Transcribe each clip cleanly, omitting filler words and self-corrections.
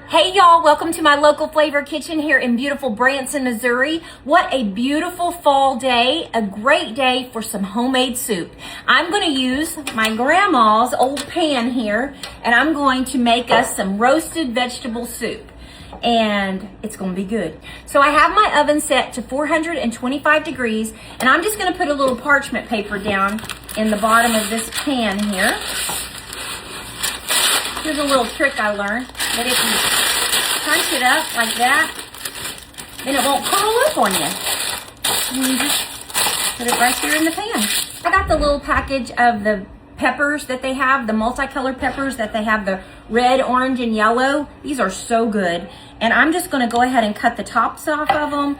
Hey y'all, welcome to my local flavor kitchen here in beautiful Branson, Missouri. What a beautiful fall day, a great day for some homemade soup. I'm going to use my grandma's old pan here and I'm going to make us some roasted vegetable soup. And it's going to be good. So I have my oven set to 425 degrees and I'm just going to put a little parchment paper down in the bottom of this pan here. Here's a little trick I learned, that if you crunch it up like that, then it won't curl up on you. And you just put it right here in the pan. I got the little package of the peppers that they have, the multicolored peppers that they have, the red, orange, and yellow. These are so good. And I'm just gonna go ahead and cut the tops off of them,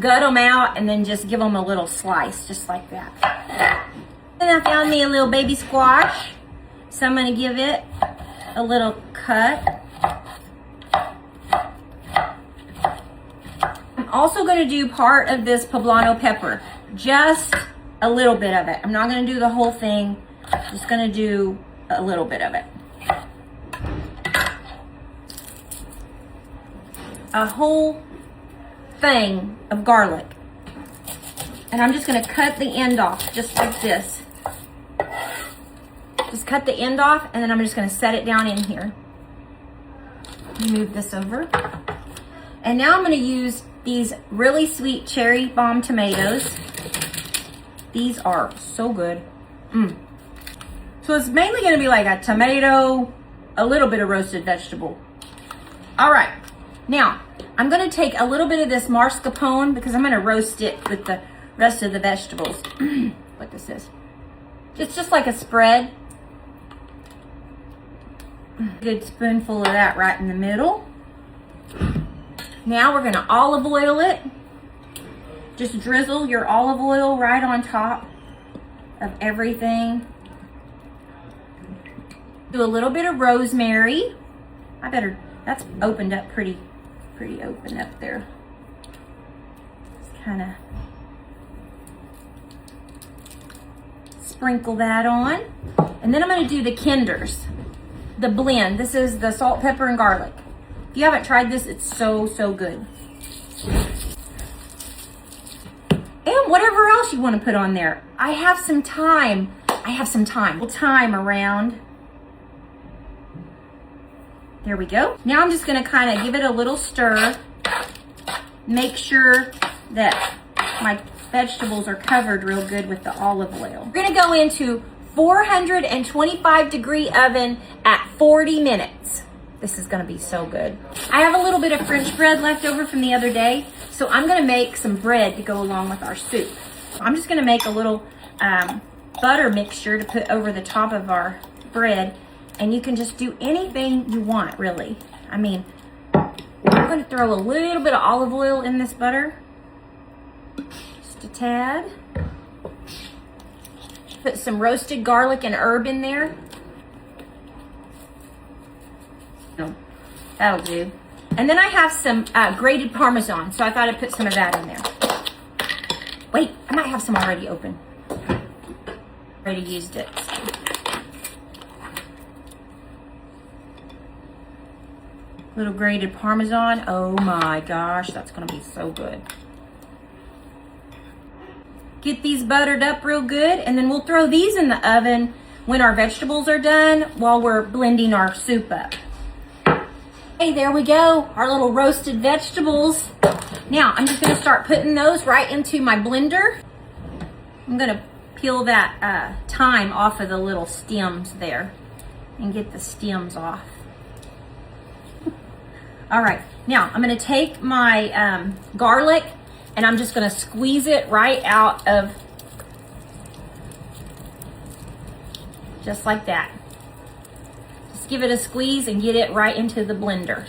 gut them out, and then just give them a little slice, just like that. Then I found me a little baby squash. So I'm gonna give it a little cut. I'm also going to do part of this poblano pepper, just a little bit of it. I'm not going to do the whole thing, just going to do a little bit of it. A whole thing of garlic. And I'm just going to cut the end off, just like this. Just cut the end off, and then I'm just going to set it down in here. Move this over. And now I'm going to use these really sweet cherry bomb tomatoes. These are so good. So it's mainly going to be like a tomato, a little bit of roasted vegetable. All right. Now, I'm going to take a little bit of this mascarpone because I'm going to roast it with the rest of the vegetables. What this is. It's just like a spread. Good spoonful of that right in the middle. Now we're going to olive oil it. Just drizzle your olive oil right on top of everything. Do a little bit of rosemary. That's opened up pretty open up there. Just kind of sprinkle that on. And then I'm going to do the kinders. The blend. This is the salt, pepper, and garlic. If you haven't tried this, it's so good. And whatever else you want to put on there. I have some thyme. Thyme around. There we go. Now I'm just going to kind of give it a little stir. Make sure that my vegetables are covered real good with the olive oil. We're going to go into 425 degree oven at 40 minutes. This is gonna be so good. I have a little bit of French bread left over from the other day, so I'm gonna make some bread to go along with our soup. I'm just gonna make a little butter mixture to put over the top of our bread, and you can just do anything you want, really. I mean, I'm gonna throw a little bit of olive oil in this butter, just a tad. Put some roasted garlic and herb in there. That'll do. And then I have some grated Parmesan, so I thought I'd put some of that in there. Wait, I might have some already open. Already used it. Little grated Parmesan. Oh my gosh, that's gonna be so good. Get these buttered up real good, and then we'll throw these in the oven when our vegetables are done while we're blending our soup up. Hey, there we go, our little roasted vegetables. Now, I'm just gonna start putting those right into my blender. I'm gonna peel that thyme off of the little stems there and get the stems off. All right, now I'm gonna take my garlic and I'm just gonna squeeze it right out of, just like that. Just give it a squeeze and get it right into the blender.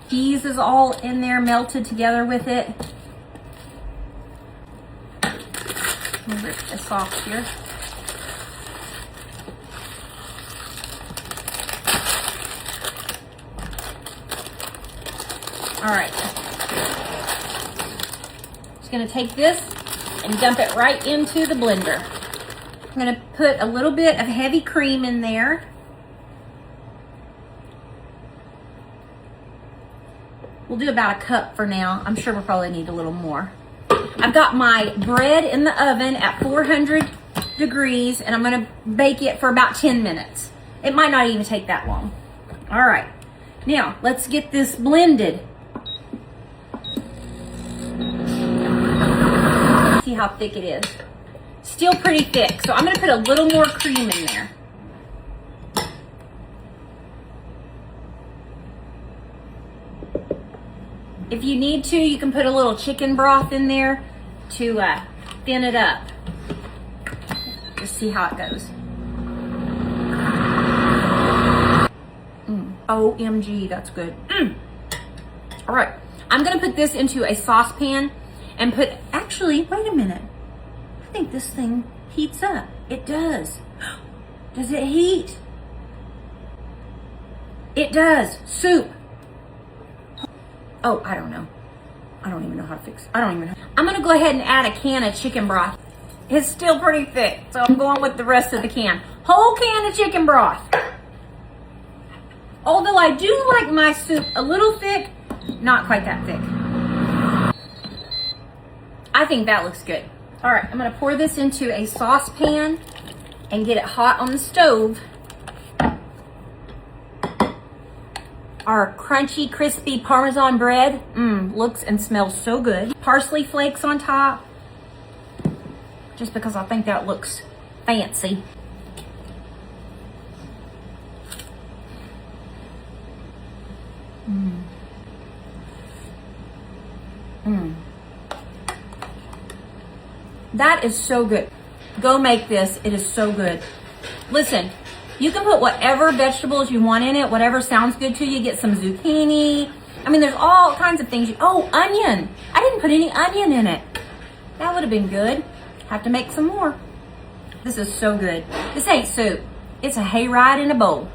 Cheese is all in there, melted together with it. I'll rip this off here. All right. Just gonna take this and dump it right into the blender. I'm gonna put a little bit of heavy cream in there. We'll do about a cup for now. I'm sure we'll probably need a little more. I've got my bread in the oven at 400 degrees, and I'm gonna bake it for about 10 minutes. It might not even take that long. All right, now let's get this blended. See how thick it is. Still pretty thick, so I'm gonna put a little more cream in there. If you need to, you can put a little chicken broth in there to thin it up. Just see how it goes. OMG, that's good. All right, I'm gonna put this into a saucepan and put, actually, wait a minute. I think this thing heats up. It does. Does it heat? It does. Soup. Oh, I don't know. I don't even know how to fix it. I don't even know. I'm gonna go ahead and add a can of chicken broth. It's still pretty thick, so I'm going with the rest of the can. Whole can of chicken broth. Although I do like my soup a little thick, not quite that thick. I think that looks good. All right, I'm gonna pour this into a saucepan and get it hot on the stove. Our crunchy, crispy Parmesan bread, looks and smells so good. Parsley flakes on top, just because I think that looks fancy. That is so good. Go make this, it is so good. Listen, you can put whatever vegetables you want in it, whatever sounds good to you. Get some zucchini. I mean, there's all kinds of things. Oh, onion. I didn't put any onion in it. That would have been good. Have to make some more. This is so good. This ain't soup. It's a hayride in a bowl.